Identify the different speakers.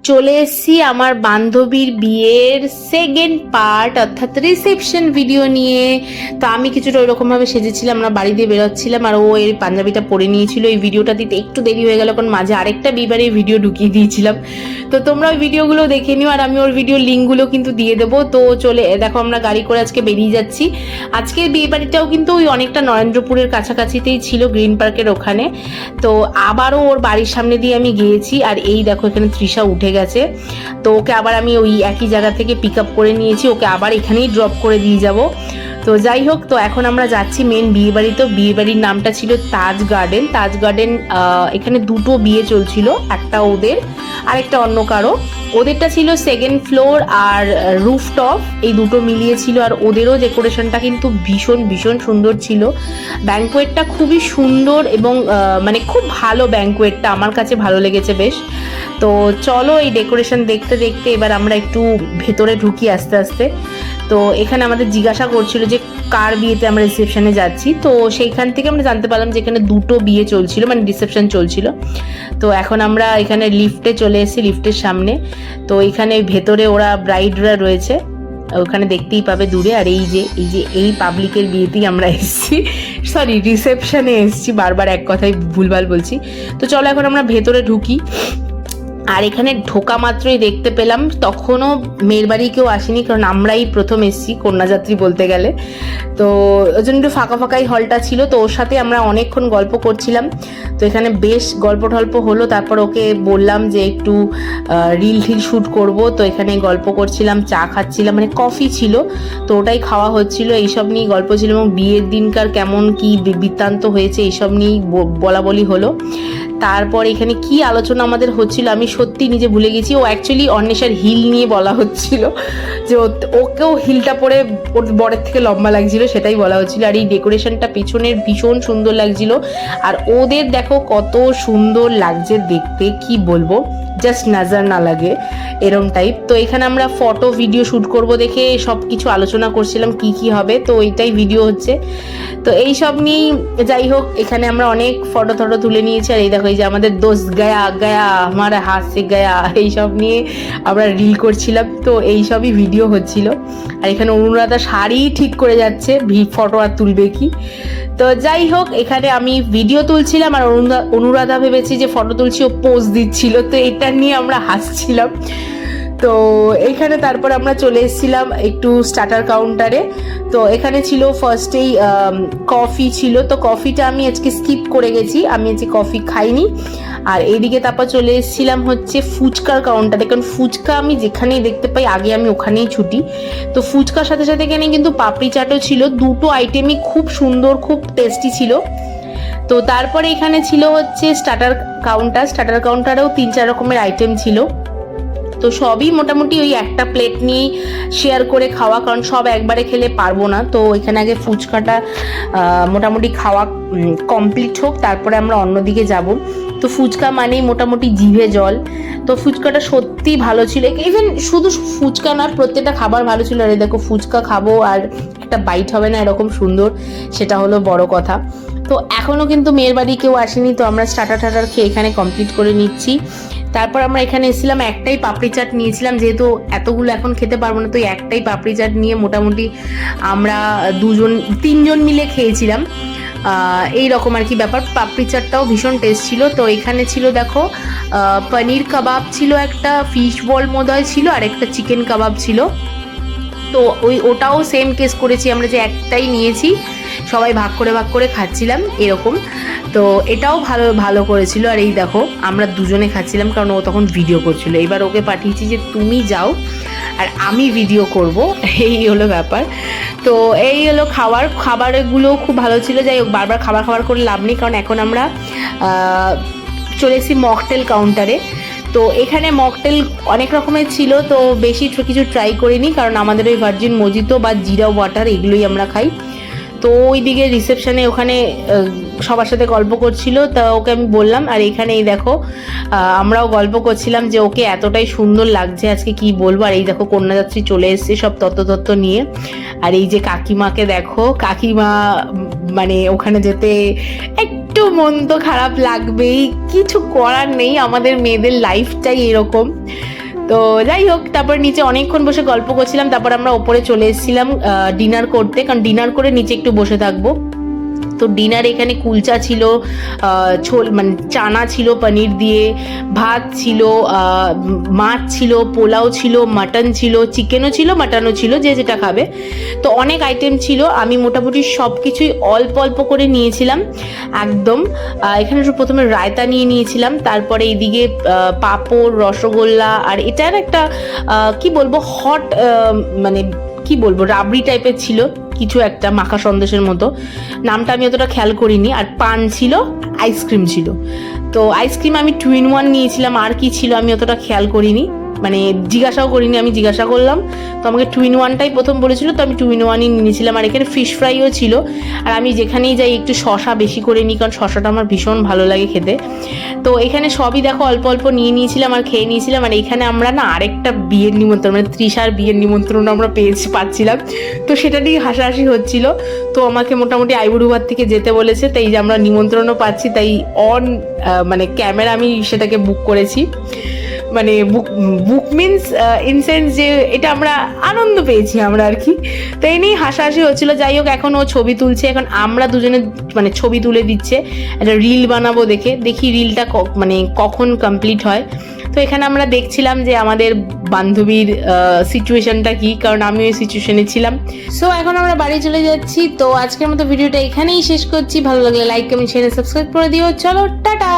Speaker 1: চলে এসেছি আমার বান্ধবীর বিয়ের সেকেন্ড পার্ট অর্থাৎ রিসেপশন ভিডিও নিয়ে। তো আমি কিছুটা ওইরকমভাবে সেজেছিলাম, আমরা বাড়ি দিয়ে বেরোচ্ছিলাম আর ও এই পাঞ্জাবিটা পরে নিয়েছিল। এই ভিডিওটা দিতে একটু দেরি হয়ে গেল কারণ মাঝে আরেকটা বিয়েবাড়ির ভিডিও ঢুকিয়ে দিয়েছিলাম। তো তোমরা ওই ভিডিওগুলো দেখে নিও আর আমি ওর ভিডিও লিঙ্কগুলো কিন্তু দিয়ে দেবো। তো চলে দেখো আমরা গাড়ি করে আজকে বেরিয়ে যাচ্ছি। আজকের বিয়েবাড়িটাও কিন্তু ওই অনেকটা নরেন্দ্রপুরের কাছাকাছিতেই ছিল, গ্রিন পার্কের ওখানে। তো আবারও ওর বাড়ির সামনে দিয়ে আমি গিয়েছি আর এই দেখো এখানে তৃষা উঠে গেছে। তো ওকে আবার আমি ওই একই জায়গা থেকে পিক আপ করে নিয়েছি, ওকে আবার এখানেই ড্রপ করে দিয়ে যাব। তো যাই হোক, তো এখন আমরা যাচ্ছি মেন বিয়ে বাড়ি। তো বিয়ে বাড়ির নামটা ছিল তাজ গার্ডেন। তাজ গার্ডেন এখানে দুটো বিয়ে চলছিল, একটা ওদের আর একটা অন্য কারো। ওদেরটা ছিল সেকেন্ড ফ্লোর আর রুফটপ, এই দুটো মিলিয়ে ছিল। আর ওদেরও ডেকোরেশনটা কিন্তু ভীষণ ভীষণ সুন্দর ছিল। ব্যাঙ্কোয়েটটা খুবই সুন্দর এবং মানে খুব ভালো ব্যাঙ্কোয়েটটা, আমার কাছে ভালো লেগেছে বেশ। তো চলো এই ডেকোরেশন দেখতে দেখতে এবার আমরা একটু ভেতরে ঢুকি আস্তে আস্তে। তো এখানে আমাদের জিজ্ঞাসা করছিল যে কার বিয়েতে আমরা রিসেপশনে যাচ্ছি। তো সেইখান থেকে আমরা জানতে পারলাম যে এখানে দুটো বিয়ে চলছিল, মানে রিসেপশন চলছিল। তো এখন আমরা এখানে লিফটে চলে এসেছি, লিফটের সামনে। তো এখানে ভেতরে ওরা ব্রাইডরা রয়েছে, ওখানে দেখতেই পাবে দূরে। আর এই পাবলিকের বিয়েতেই আমরা এসেছি, সরি রিসেপশনে এসেছি, বারবার এক কথাই ভুলভাল বলছি। তো চলো এখন আমরা ভেতরে ঢুকি। আর এখানে ঢোকা মাত্রই দেখতে পেলাম তখনও মেয়ের বাড়ি কেউ আসেনি, কারণ আমরাই প্রথম এসেছি কন্যাযাত্রী বলতে গেলে। তো ওই জন্য একটু ফাঁকা ফাঁকাই হলটা ছিল। তো ওর সাথে আমরা অনেকক্ষণ গল্প করছিলাম। তো এখানে বেশ গল্প টল্প হলো, তারপর ওকে বললাম যে একটু রিল ঠিল শ্যুট করব। তো এখানে গল্প করছিলাম, চা খাচ্ছিলাম, মানে কফি ছিল তো ওটাই খাওয়া হচ্ছিল, এইসব নিয়েই গল্প ছিল। এবং বিয়ের দিনকার কেমন কি বৃত্তান্ত হয়েছে এইসব নিয়েই বলা বলি হলো। তারপর এখানে কি আলোচনা আমাদের হচ্ছিল আমি সত্যি নিজে ভুলে গেছি। ও অ্যাকচুয়ালি অন্বেষার হিল নিয়ে বলা হচ্ছিল, যে ওকেও হিলটা পরে ওর বরের থেকে লম্বা লাগছিল, সেটাই বলা হচ্ছিল। আর এই ডেকোরেশনটা পেছনের ভীষণ সুন্দর লাগছিল। আর ওদের দেখো কত সুন্দর লাগছে দেখতে, কি বলবো, জাস্ট নজর না লাগে এরম টাইপ। তো এখানে আমরা ফটো ভিডিও শ্যুট করব দেখে সব কিছু আলোচনা করছিলাম কি কি হবে। তো এইটাই ভিডিও হচ্ছে। তো এই সব নিয়েই যাই হোক এখানে আমরা অনেক ফটো টটো তুলে নিয়েছি। আর এই দেখো এই যে আমাদের দোস্ত গায়া গায়া আমার হাত সে গায়া, এইসব নিয়ে আমরা রিল করছিলাম। তো এইসবই ভিডিও হচ্ছিল। আর এখানে অনুরাধা শাড়ি ঠিক করে যাচ্ছে, ফটো আর তুলবে কি। তো যাই হোক এখানে আমি ভিডিও তুলছিলাম আর অনুরাধা ভেবেছি যে ফটো তুলছি, ও পোজ দিচ্ছিল। তো এটা নিয়ে আমরা হাসছিলাম। তো এইখানে তারপর আমরা চলে এসেছিলাম একটু স্টার্টার কাউন্টারে। তো এখানে ছিল ফার্স্টেই কফি ছিল। তো কফিটা আমি আজকে স্কিপ করে গেছি, আমি আজকে কফি খাইনি। আর এইদিকে তারপর চলে এসেছিলাম হচ্ছে ফুচকার কাউন্টারে, কারণ ফুচকা আমি যেখানেই দেখতে পাই আগে আমি ওখানেই ছুটি। তো ফুচকার সাথে সাথে এখানে কিন্তু পাপড়ি চাটও ছিল, দুটো আইটেমই খুব সুন্দর, খুব টেস্টি ছিল। তো তারপরে এখানে ছিল হচ্ছে স্টার্টার কাউন্টারেও 3-4 রকমের আইটেম ছিল। তো সবই মোটামুটি ওই একটা প্লেট নিয়েই শেয়ার করে খাওয়া, কারণ সব একবারে খেলে পারবো না। তো এখানে আগে ফুচকাটা মোটামুটি খাওয়া কমপ্লিট হোক, তারপরে আমরা অন্যদিকে যাব। তো ফুচকা মানেই মোটামুটি জিভে জল। তো ফুচকাটা সত্যি ভালো ছিল, ইভেন শুধু ফুচকা না প্রত্যেকটা খাবার ভালো ছিল। আর দেখো ফুচকা খাবো আর একটা বাইট হবে না এরকম সুন্দর, সেটা হলো বড় কথা। তো এখনও কিন্তু মেয়ের বাড়ি কেউ আসেনি, তো আমরা স্টার্টার খেয়ে এখানে কমপ্লিট করে নিচ্ছি। তারপর আমরা এখানে এসেছিলাম, একটাই পাপড়ি চাট নিয়েছিলাম, যেহেতু এতগুলো এখন খেতে পারবো না। তো একটাই পাপড়ি চাট নিয়ে মোটামুটি আমরা 2-3 জন মিলে খেয়েছিলাম। এই রকম আর কি ব্যাপার। পাপড়ি চাটটাও ভীষণ টেস্ট ছিল। তো এখানে ছিল দেখো পনির কাবাব ছিল, একটা ফিশ বল মোদয় ছিল, আর একটা চিকেন কাবাব ছিল। তো ওটাও সেম কেস করেছি আমরা, যে একটাই নিয়েছি, সবাই ভাগ করে খাচ্ছিলাম এরকম। তো এটাও ভালো ভালো করেছিল। আর এই দেখো আমরা দুজনে খাচ্ছিলাম, কারণ ও তখন ভিডিও করছিল। এবার ওকে পাঠিয়েছি যে তুমি যাও আর আমি ভিডিও করব, এই হলো ব্যাপার। তো এই হলো খাবারগুলো খুব ভালো ছিল। যাই হোক বারবার খাবার করে লাভ নেই, কারণ এখন আমরা চলে এসেছি মকটেল কাউন্টারে। তো এখানে মকটেল অনেক রকমের ছিল, তো বেশি কিছু ট্রাই করিনি, কারণ আমাদের ওই ভার্জিন মজিতো বা জিরা ওয়াটার এগুলোই আমরা খাই। তো ওইদিকে রিসেপশনে ওখানে সবার সাথে গল্প করছিল, তা ওকে আমি বললাম। আর এখানে এই দেখো আমরাও গল্প করছিলাম যে ওকে এতটাই সুন্দর লাগছে আজকে কি বলবো। আর এই দেখো কন্যাযাত্রী চলে এসছে সব তত্ত্ব নিয়ে। আর এই যে কাকিমাকে দেখো, কাকিমা মানে ওখানে যেতে একটু মন তো খারাপ লাগবেই, কিছু করার নেই, আমাদের মেয়েদের লাইফটাই এরকম। তো যাই হোক, তারপর নিচে অনেকক্ষণ বসে গল্প করছিলাম, তারপর আমরা ওপরে চলে এসেছিলাম ডিনার করতে, কারণ ডিনার করে নিচে একটু বসে থাকবো। তো ডিনার এখানে কুলচা ছিল, মানে চানা ছিল পনির দিয়ে, ভাত ছিল, মাছ ছিল, পোলাও ছিল, মাটন ছিল, চিকেনও ছিল, মাটনও ছিল, যে যেটা খাবে। তো অনেক আইটেম ছিল, আমি মোটামুটি সব কিছুই অল্প অল্প করে নিয়েছিলাম একদম। এখানে প্রথমে রায়তা নিয়ে নিয়েছিলাম, তারপরে এইদিকে পাঁপড়, রসগোল্লা, আর এটার একটা কি বলবো হট মানে কি বলবো রাবড়ি টাইপের ছিল কিছু একটা, মাখা সন্দেশের মতো, নামটা আমি অতটা খেয়াল করিনি। আর পান ছিল, আইসক্রিম ছিল। তো আইসক্রিম আমি 2 in 1 নিয়েছিলাম, আর কি ছিল আমি অতটা খেয়াল করিনি, মানে জিজ্ঞাসাও করিনি। আমি জিজ্ঞাসা করলাম, তো আমাকে 2 in 1টাই প্রথম বলেছিল, তো আমি 2 in 1ই নিয়েছিলাম। আর এখানে ফিশ ফ্রাইও ছিল। আর আমি যেখানেই যাই একটু শশা বেশি করে নিই, কারণ শশাটা আমার ভীষণ ভালো লাগে খেতে। তো এখানে সবই দেখো অল্প অল্প নিয়ে নিয়েছিলাম আর খেয়ে নিয়েছিলাম। আর এখানে আমরা না আরেকটা বিয়ের নিমন্ত্রণ, মানে তৃষার বিয়ের নিমন্ত্রণ আমরা পাচ্ছিলাম, তো সেটা নিয়ে হাসাহাসি হচ্ছিল। তো আমাকে মোটামুটি আইবুড়োভার থেকে যেতে বলেছে, তাই যে আমরা নিমন্ত্রণও পাচ্ছি, তাই মানে ক্যামেরা আমি সেটাকে বুক করেছি। মানে বুক মিনস ইন সেন্স যে এটা আমরা আনন্দ পেয়েছি আমরা আর কি। তো এই নিয়েই হাসাহাসি হচ্ছিল। যাই হোক, এখন ও ছবি তুলছে, এখন আমরা দুজনে মানে ছবি তুলে দিচ্ছে, একটা রিল বানাবো, দেখি রিলটা মানে কখন কমপ্লিট হয়। তো এখানে আমরা দেখছিলাম যে আমাদের বান্ধবীর সিচুয়েশনটা কি, কারণ আমি ওই সিচুয়েশনে ছিলাম। সো এখন আমরা বাড়ি চলে যাচ্ছি। তো আজকের মতো ভিডিওটা এখানেই শেষ করছি। ভালো লাগলে লাইক, কমেন্ট, শেয়ার, সাবস্ক্রাইব করে দিও। চলো টাটা।